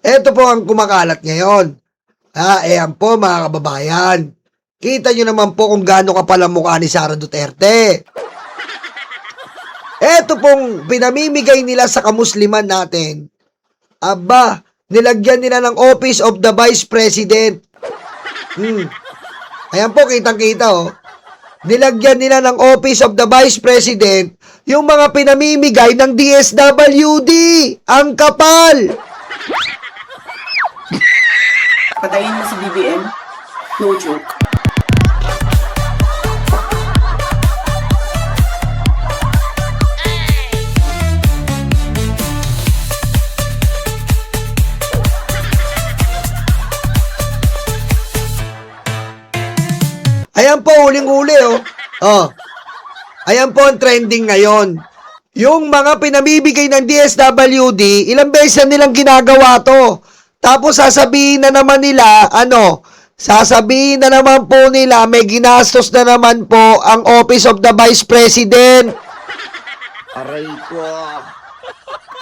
Ito po ang kumakalat ngayon. Ayan po mga kababayan. Kita nyo naman po kung gaano kapal ang mukha ni Sara Duterte. Ito pong pinamimigay nila sa kamusliman natin. Aba, nilagyan nila ng Office of the Vice President. Ayan po, kitang-kita oh. Nilagyan nila ng Office of the Vice President yung mga pinamimigay ng DSWD. Ang kapal! Patayin mo si BBM. No joke. Ayan po, huling-huli oh. Oh. Ayan po ang trending ngayon. Yung mga pinamibigay ng DSWD, ilang beses na nilang ginagawa to. Tapos sasabihin na naman nila, sasabihin na naman po nila, may ginastos na naman po ang Office of the Vice President. Aray ko.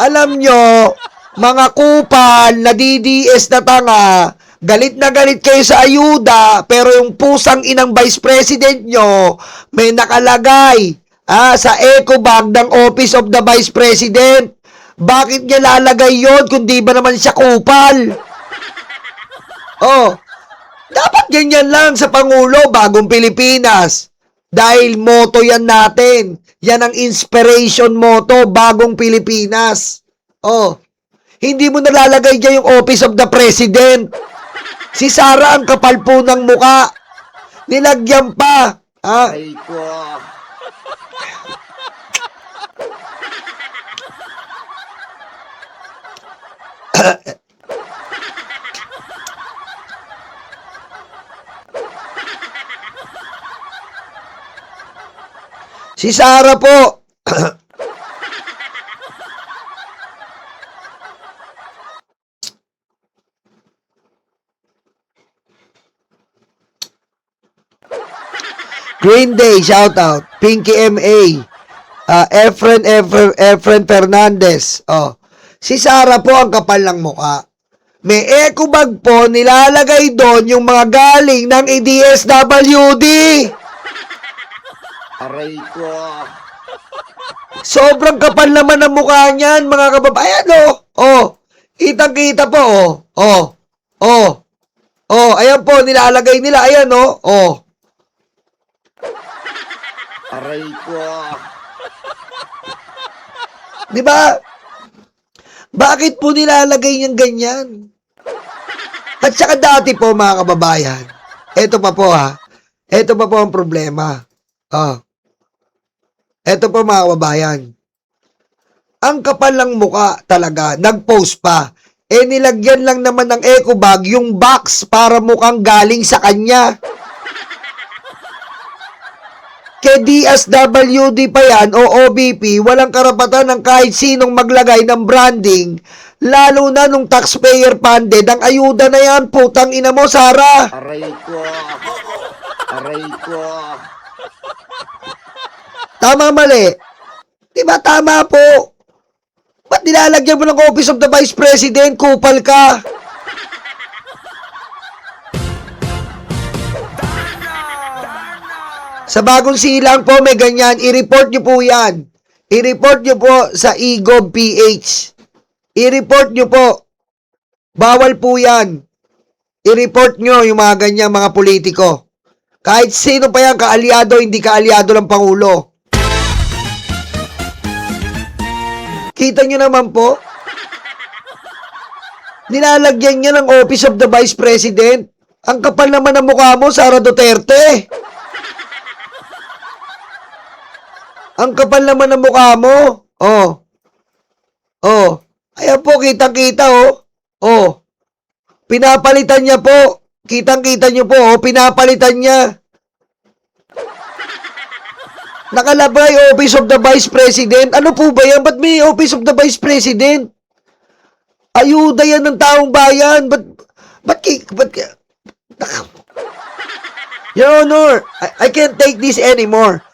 Alam nyo, mga kupal na DDS na tanga, galit na galit kayo sa ayuda, pero yung pusang inang Vice President nyo, may nakalagay sa eco bag ng Office of the Vice President. Bakit niya lalagay yon kung di ba naman siya kupal? Dapat ganyan lang sa Pangulo, bagong Pilipinas. Dahil motto yan natin. Yan ang inspiration motto, bagong Pilipinas. Hindi mo nalalagay dyan yung Office of the President. Si Sara ang kapal po ng muka. Nilagyan pa. Aray ko. Si Sara po. Green Day, shout out. Pinky MA. Efren Fernandez. Si Sara po ang kapal ng mukha. May eco bag po, nilalagay doon yung mga galing ng DSWD. Aray ko. Sobrang kapal naman ang mukha niyan, mga kababayan, kitang-kita po, ayan po, nilalagay nila, ayan, Aray ko. Di ba? Bakit po nilalagay niyang ganyan? At saka dati po, mga kababayan, eto pa po ang problema. Eto po mga kababayan. Ang kapal ng muka talaga, nag-post pa. Nilagyan lang naman ng eco bag yung box para mukhang galing sa kanya. Kay DSWD pa yan o OBP, walang karapatan ng kahit sinong maglagay ng branding, lalo na nung taxpayer funded. Ang ayuda na yan, putang ina mo, Sara. Aray ko. Aray ko. Tama, mali. Diba tama po? Ba't nilalagyan mo ng Office of the Vice President? Kupal ka. Sa bagong silang po, may ganyan. I-report nyo po yan. I-report nyo po sa eGov.ph. I-report nyo po. Bawal po yan. I-report nyo yung mga ganyan mga politiko. Kahit sino pa yan, kaalyado, hindi kaalyado ng Pangulo. Kita nyo naman po, nilalagyan niya ng Office of the Vice President. Ang kapal naman ng mukha mo, Sara Duterte. Ang kapal naman ng mukha mo. Ayan po, kitang-kita, pinapalitan niya po. Kitang-kita niyo po, pinapalitan niya. Nakalagay Office of the Vice President. Ano po ba yan? Ba't may Office of the Vice President? Ayuda yan ng taong bayan. Ba't Your Honor, I can't take this anymore.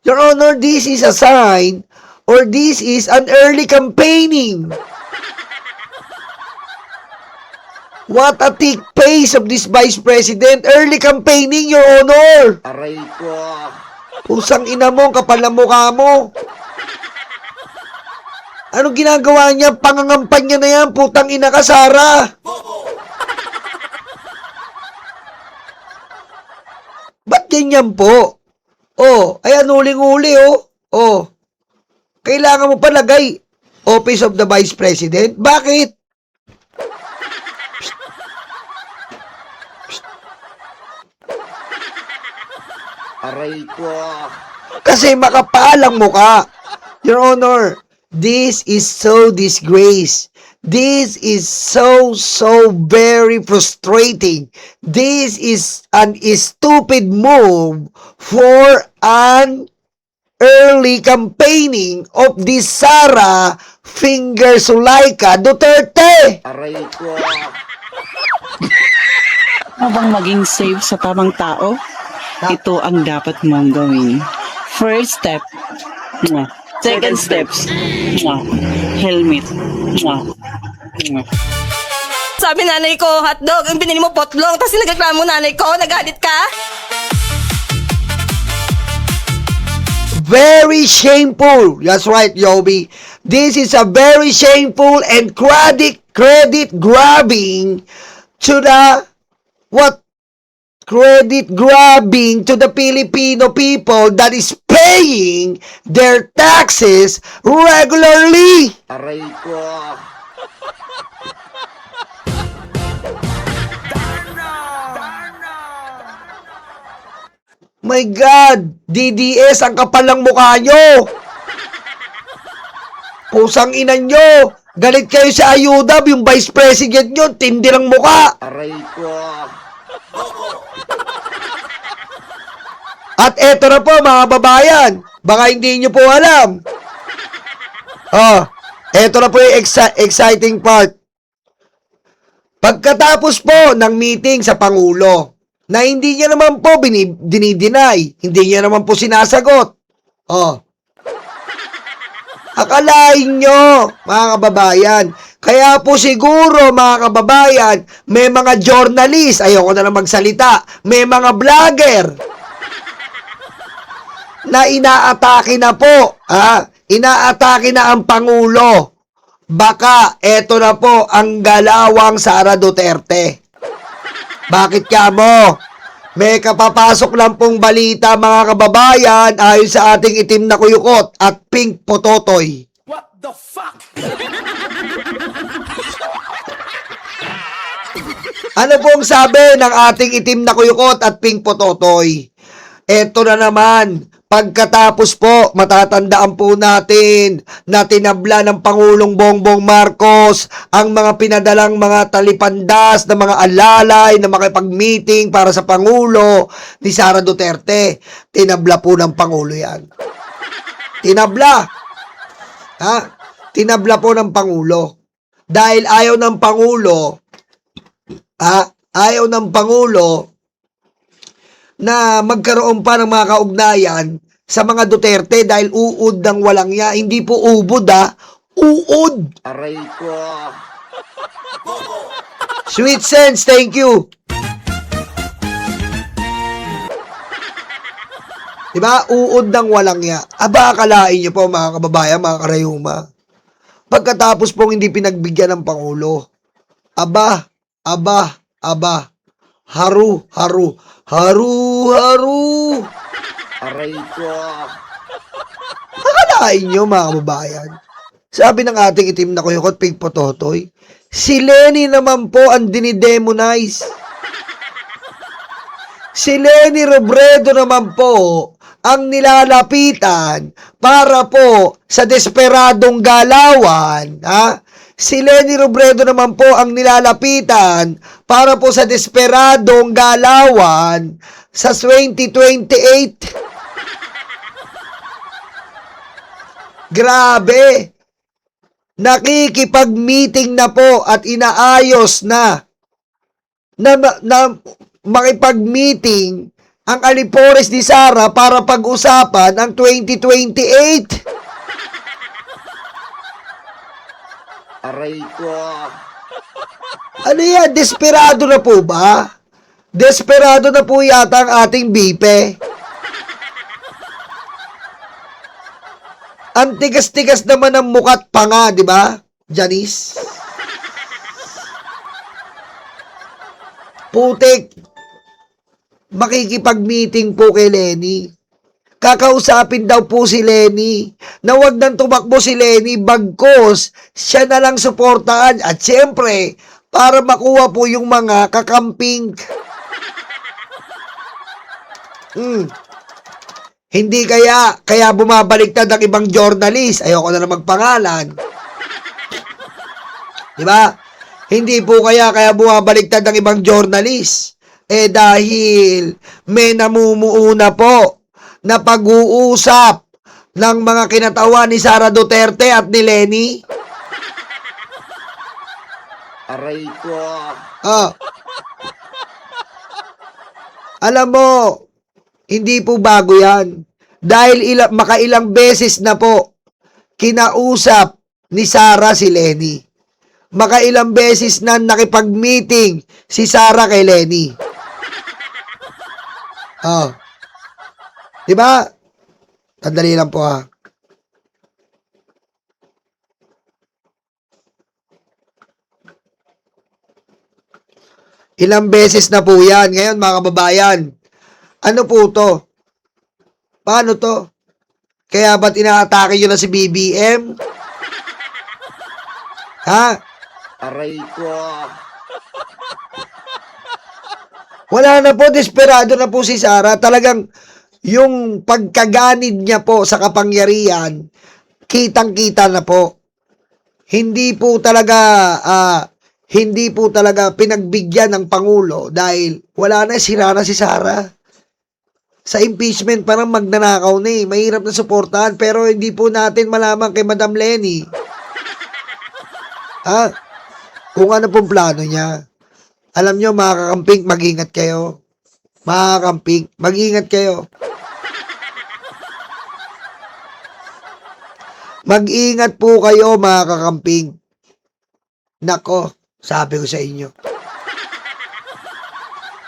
Your Honor, this is a sign or this is an early campaigning. What a thick face of this Vice President. Early campaigning, Your Honor. Aray ko. Pusang ina mo, kapal na mukha mo. Anong ginagawa niya? Pangangampanya na yan. Putang ina ka, Sara. Ba't ganyan po? Oh, ayan, uling-uli, oh. Oh. Kailangan mo palagay Office of the Vice President? Bakit? Aray ko. Kasi makapalang mukha. Your Honor, this is so disgrace. This is so very frustrating. This is an stupid move for an early campaigning of this Sara Finger Sulaika Duterte. Aray ko. Ano bang maging safe sa tamang tao? Ito ang dapat mong gawin. First step, second steps, helmet. Sabi nanay ko, hotdog, ang binili mo potlong, tapos nagreklamo nanay ko, nagalit ka? Very shameful. That's right, Yobi. This is a very shameful and credit grabbing to the credit grabbing to the Filipino people that is paying their taxes regularly. Aray ko. My God, DDS, ang kapal ng mukha nyo. Pusang ina nyo. Galit kayo sa ayuda, yung vice president nyo, tindi ng mukha. Aray ko. At eto na po mga babayan, baka hindi nyo po alam. Eto na po yung exciting part. Pagkatapos po ng meeting sa Pangulo, na hindi niya naman po dinideny, hindi niya naman po sinasagot. Akalain nyo, mga kababayan, kaya po siguro, mga kababayan, may mga journalist, ayoko na lang magsalita, may mga vlogger, na inaatake na po, inaatake na ang Pangulo. Baka eto na po ang galawang Sara Duterte. Bakit ka mo? May kapapasok lang pong balita, mga kababayan, ayon sa ating itim na kuyukot at pink pototoy. What the fuck? Ano pong sabi ng ating itim na kuyukot at pink pototoy? Eto na naman, pagkatapos po, matatandaan po natin na tinabla ng Pangulong Bongbong Marcos ang mga pinadalang mga talipandas na mga alalay na makipag-meeting para sa Pangulo ni Sara Duterte. Tinabla po ng Pangulo yan. Tinabla. Tinabla po ng Pangulo. Dahil ayaw ng Pangulo, na magkaroon pa ng mga kaugnayan sa mga Duterte dahil uod ng walang ya. Hindi po ubod uod. Aray ko. Sweet sense, thank you. Diba? Uod ng walang ya. Aba, akalain nyo po mga kababayan, mga karayuma. Pagkatapos pong hindi pinagbigyan ng Pangulo. Aba. Haru. Aray ko. Akalain nyo mga kababayan. Sabi ng ating itim na kuyukot, pink pototoy, si Lenny naman po ang dinidemonize. Si Lenny Robredo naman po ang nilalapitan para po sa desperadong galawan. Si Lenny Robredo naman po ang nilalapitan para po sa desperadong galawan sa 2028. Grabe! Nakikipag-meeting na po at inaayos na makipag-meeting ang alipores ni Sara para pag-usapan ang 2028. Aray ko. Ano yan? Desperado na po ba? Desperado na po yata ang ating bipe. Ang tigas-tigas naman ng mukat pa nga, di ba? Janice. Putik. Makikipag-meeting po kay Lenny. Kakausapin daw po si Lenny na wag nang tumakbo si Lenny, bagkos siya na lang suportahan. At syempre, para makuha po yung mga kakamping. Hindi kaya bumabaliktad ang ibang journalist. Ayoko na magpangalan. Di ba? Hindi po kaya bumabaliktad ang ibang journalist. Dahil may namumuuna po na pag-uusap ng mga kinatawan ni Sara Duterte at ni Lenny. Aray ko. Alam mo, hindi po bago yan. Dahil makailang beses na po kinausap ni Sara si Lenny. Makailang beses na nakipag-meeting si Sara kay Lenny. Diba? Tandali lang po ha. Ilang beses na po yan. Ngayon mga kababayan, ano po to? Paano to? Kaya ba't inaatake nyo na si BBM? Ha? Aray ko. Wala na po, desperado na po si Sara. Talagang yung pagkaganid niya po sa kapangyarihan, kitang-kita na po. Hindi po talaga pinagbigyan ng Pangulo dahil wala na, sira na si Sara. Sa impeachment parang magnanakaw na eh. Mahirap na suportahan pero hindi po natin malaman kay Madam Lenny. Ha? Kung ano pong plano niya. Alam nyo mga kakamping, mag-ingat kayo. Mga kakamping, mag-ingat kayo. Mag-ingat po kayo mga kakamping. Nako, sabi ko sa inyo.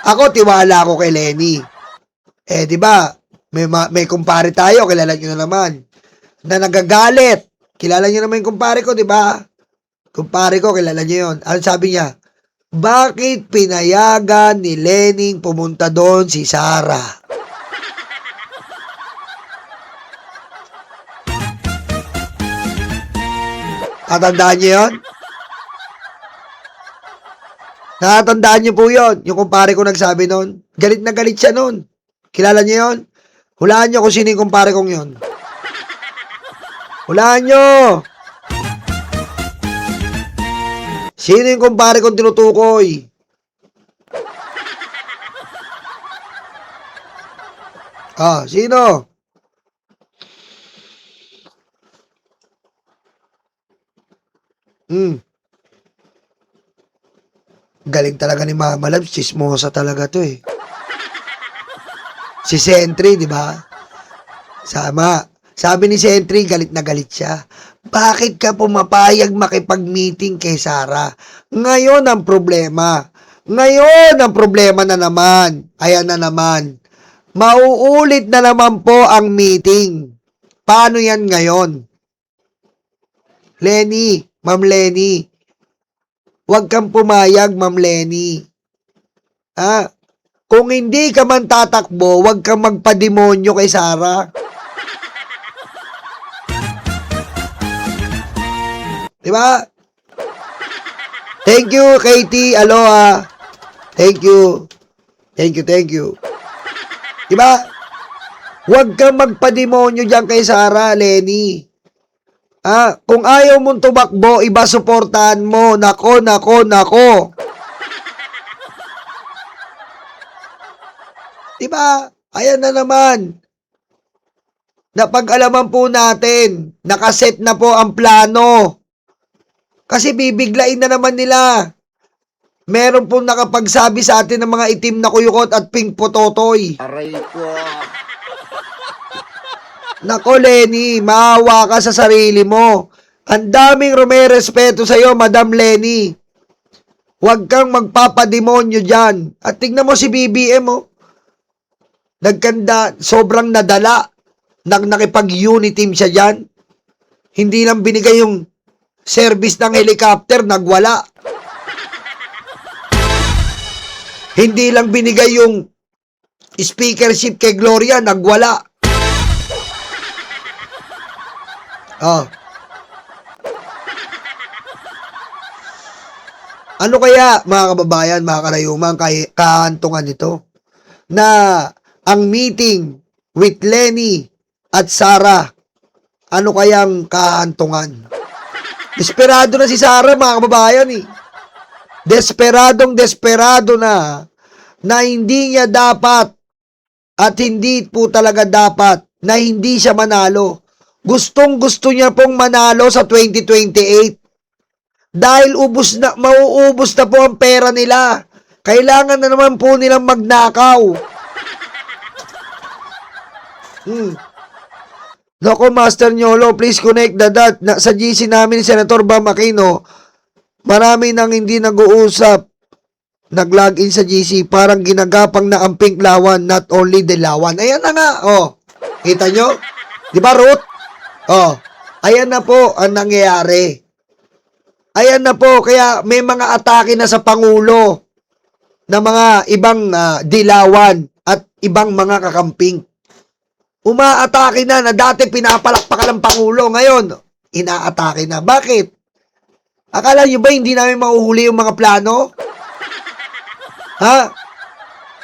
Ako, tiwala ako kay Lenny. Di ba? May kumpare tayo, kilala nyo na naman. Na nagagalit. Kilala nyo naman yung kumpare ko, di ba? Kumpare ko, kilala nyo yun. Ano sabi niya? Bakit pinayagan ni Lenny pumunta doon si Sara? Natandaan niyo yun? Natandaan niyo po yun? Yung kumpare ko nagsabi noon. Galit na galit siya noon. Kilala niyo yun? Hulaan niyo kung sino yung kumpare kong yun. Hulaan niyo! Sino yung kumpare kong tinutukoy? Sino? Galing talaga ni Mama Labs. Chismosa talaga to eh. Si Sentry, di ba? Sabi ni Sentry, galit na galit siya. Bakit ka pumapayag makipag-meeting kay Sara? Ngayon ang problema. Ngayon ang problema na naman. Ayan na naman. Mauulit na naman po ang meeting. Paano yan ngayon? Lenny, Ma'am Lenny. Huwag kang pumayag, Ma'am Lenny. Kung hindi ka man tatakbo, huwag kang magpademonyo kay Sara. Diba? Thank you, Katie. Aloha. Thank you. Thank you. Diba? Huwag kang magpademonyo dyan kay Sara, Lenny. Kung ayaw mong tumakbo, iba suportahan mo. Nako. Diba? Ayan na naman. Napag-alaman po natin. Nakaset na po ang plano. Kasi bibiglain na naman nila. Meron po nakapagsabi sa atin ng mga itim na kuyukot at pink pototoy. Aray ko. Nako, Lenny, maawa ka sa sarili mo. Ang daming rumerespeto sa'yo, Madam Lenny. Huwag kang magpapademonyo dyan. At tignan mo si BBM, oh. Sobrang nadala. Nakipag-unity team siya dyan. Hindi lang binigay yung service ng helicopter, nagwala. Hindi lang binigay yung speakership kay Gloria, nagwala. Oh. Ano kaya, mga kababayan, mga karayuman, kahantungan nito? Na ang meeting with Lenny at Sara, ano kayang kahantungan? Desperado na si Sara, mga kababayan, eh. Desperado na hindi niya dapat at hindi po talaga dapat na hindi siya manalo. Gustong-gusto niya pong manalo sa 2028. Dahil mauubos na po ang pera nila. Kailangan na naman po nilang magnakaw. Loko, Master Nyolo, please connect the dot. Sa GC namin, Senator Bam Aquino, marami nang hindi nag-uusap. Nag-login sa GC, parang ginagapang na ang Pink Lawan, not only the Lawan. Ayan na nga, oh. Kita nyo? Di ba, Ruth? Oh. Ayan na po ang nangyayari. Ayan na po, kaya may mga atake na sa Pangulo na mga ibang dilawan at ibang mga kakamping. Umaatake na dati pinapalakpakan ng Pangulo, ngayon inaatake na. Bakit? Akala nyo ba hindi namin mahuhuli yung mga plano? Ha?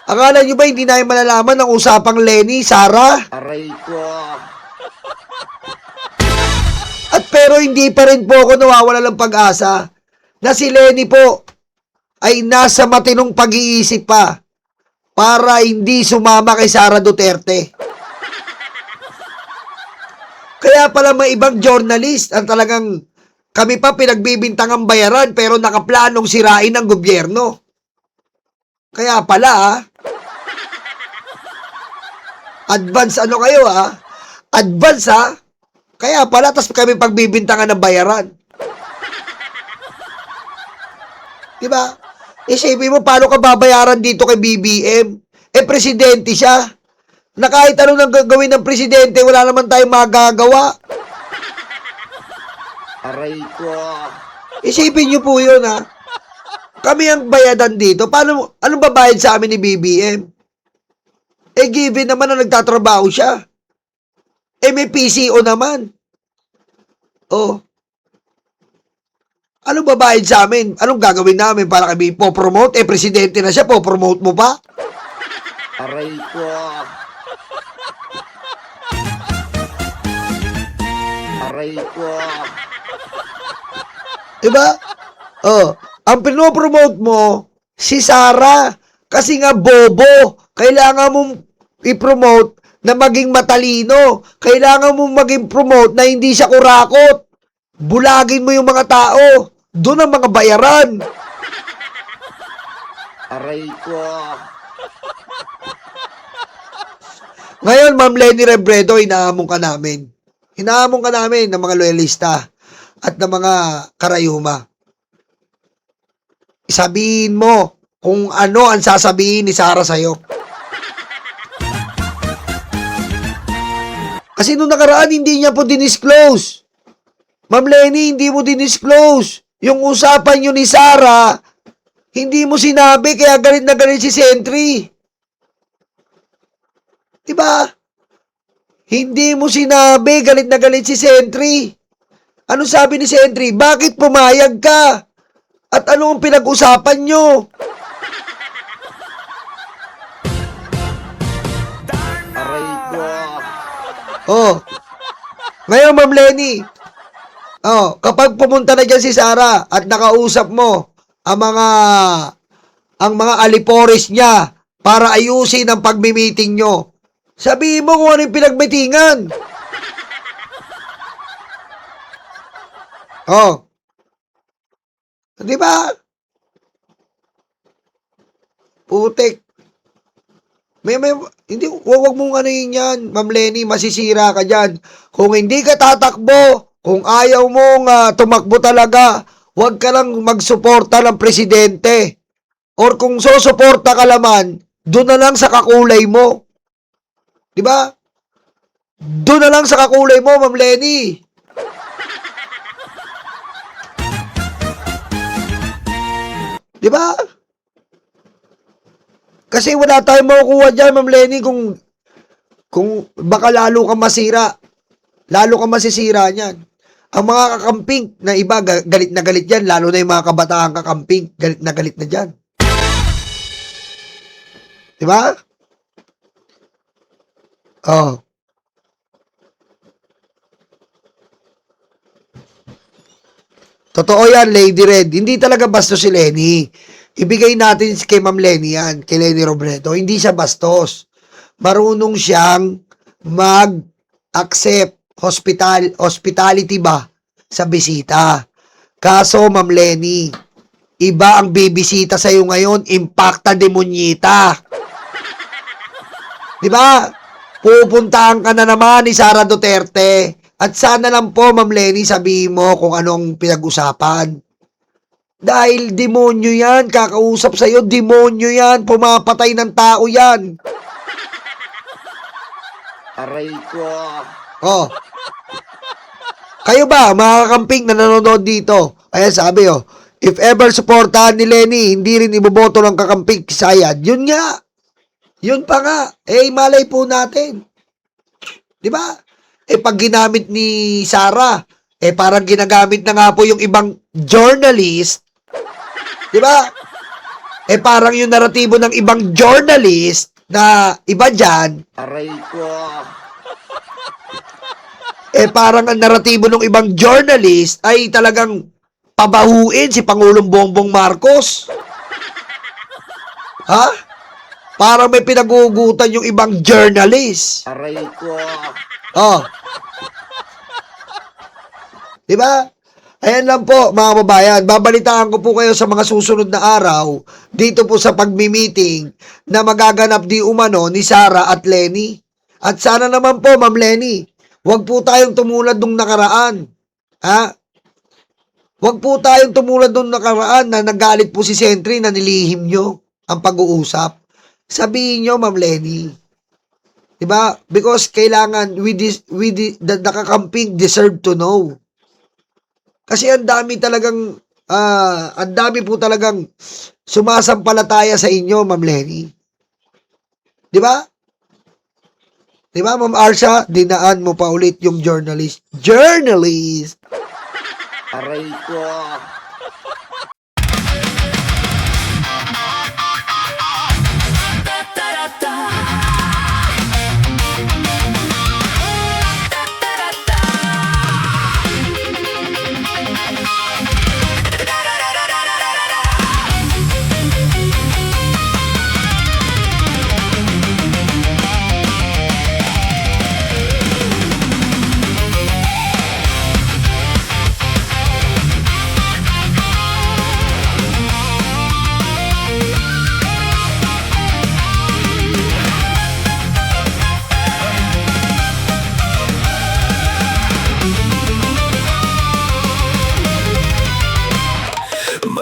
Akala nyo ba hindi namin malalaman ang usapang Lenny, Sara? Aray ko. At pero hindi pa rin po ako nawawala ng pag-asa na si Lenny po ay nasa matinong pag-iisip pa para hindi sumama kay Sara Duterte. Kaya pala may ibang journalist ang talagang kami pa pinagbibintangang bayaran pero nakaplanong sirain ng gobyerno. Kaya pala advance ano kayo advance kaya pala, tas kami pagbibintangan ng bayaran. Diba? Isipin mo, paano ka babayaran dito kay BBM? Presidente siya. Na kahit anong gagawin ng presidente, wala naman tayong magagawa. Aray ko. Isipin nyo po yun, Kami ang bayadan dito. Paano, anong babayad sa amin ni BBM? Given naman na nagtatrabaho siya. May PCO naman. Oh. Anong babayad sa amin? Anong gagawin namin para kami po-promote? Presidente na siya, po-promote mo pa? Aray ko. Aray ko. Diba? Oh. Ang pinopromote mo, si Sara. Kasi nga bobo. Kailangan mong i-promote na maging matalino. Kailangan mong maging promote na hindi siya kurakot. Bulagin mo yung mga tao. Doon ang mga bayaran. Aray ko. Ngayon, Ma'am Lenny Robredo, inaamon ka namin. Inaamon ka namin ng mga loyalista at ng mga karayuma. Sabihin mo kung ano ang sasabihin ni Sara sa'yo. Kasi nung nakaraan, hindi niya po dinisclose. Ma'am Lenny, hindi mo dinisclose. Yung usapan nyo ni Sara, hindi mo sinabi, kaya galit na galit si Sentry. Diba? Hindi mo sinabi, galit na galit si Sentry. Ano sabi ni Sentry? Bakit pumayag ka? At ano ang pinag-usapan nyo? Aray ko. Oh. Ngayon, Ma'am Lenny, kapag pumunta na dyan si Sara at nakausap mo ang mga aliporis niya para ayusin ang pagmi-meeting nyo, sabihin mo kung ano yung pinagmitingan. Oh. Di ba? Putik. Hindi, wag mong ano yun yan, Ma'am Lenny, masisira ka dyan. Kung hindi ka tatakbo, kung ayaw mong tumakbo talaga, huwag ka lang magsuporta ng presidente. Or kung susuporta ka naman, doon na lang sa kakulay mo. Di ba? Doon na lang sa kakulay mo, Ma'am Lenny. Di ba? Kasi wala tayong makukuha dyan, Ma'am Lenny, kung baka lalo kang masira. Lalo kang masisira niyan. Ang mga kakamping na iba, galit na galit yan. Lalo na yung mga kabataan kakamping, galit na dyan. Diba? Oh. Totoo yan, Lady Red. Hindi talaga bastos si Lenny. Ibigay natin kay Ma'am Lenny yan, kay Lenny Robredo. Hindi siya bastos. Marunong siyang mag-accept hospitality ba sa bisita. Kaso, Ma'am Lenny, iba ang bibisita sa'yo ngayon, impacta demonyita. Di ba? Pupuntahan ka na naman ni Sara Duterte. At sana lang po, Ma'am Lenny, sabihin mo kung anong pinag-usapan. Dahil demonyo yan, kakausap sa'yo, demonyo yan, pumapatay ng tao yan. Aray ko. Oh. Kayo ba, mga kakamping na nanonood dito? Ayan, sabi if ever supportahan ni Lenny, hindi rin iboboto ng kakamping Sayad. Yun nga. Yun pa nga. Malay po natin. Di ba? Pag ginamit ni Sara, parang ginagamit na nga po yung ibang journalist. Di ba? Parang yung naratibo ng ibang journalist na iba dyan, Aray ko. parang ang naratibo ng ibang journalist ay talagang pabahuin si Pangulong Bongbong Marcos. Ha? Parang may pinagugutan yung ibang journalist. Aray ko. Oh. Diba? Ayan lang po, mga babayan. Babalitaan ko po kayo sa mga susunod na araw dito po sa pagmi-meeting na magaganap di umano ni Sara at Lenny. At sana naman po, Ma'am Lenny, huwag po tayong tumulad nung nakaraan. Ha? Huwag po tayong tumulad nung nakaraan na nagalit po si Sentry na nilihim nyo ang pag-uusap. Sabihin nyo, Ma'am Lenny. Diba? Because kailangan, the nakakamping deserve to know. Kasi ang dami talagang, ang dami po talagang sumasampalataya sa inyo, Ma'am Lenny. Diba? Diba, Ma'am Arsha? Dinaan mo pa ulit yung journalist. Journalist! Aray ko.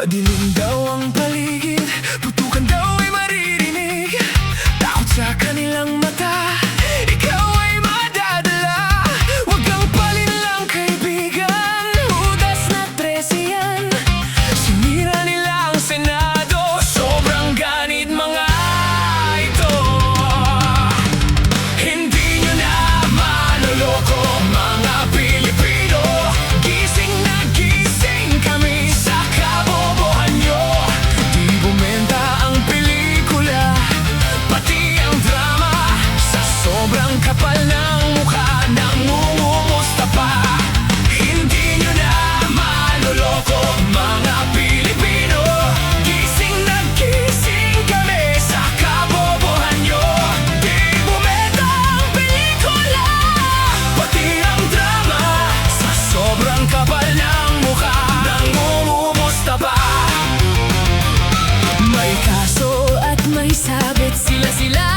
Madilim daw ang paligid, putukan daw ay maririnig. Takot sa kanilang mata, ikaw ay madadala. Huwag kang palinlang kaibigan, Judas na 13 yan. Sinira nila ang Senado, sobrang ganit mga ito. Hindi nyo na maloloko mga Pilipino. Gising na gising kami sa kabobohan nyo. Di bumenta ang pelikula, pati ang drama. Sa sobrang kapal ng mukha, nangungumusta pa. Hindi nyo na maloloko mga Pilipino. Gising na gising kami sa kabobohan nyo. Di bumenta ang pelikula, pati ang drama. Sa sobrang kapal ng mukha, nangungumusta pa. May kaso at may sabit, sila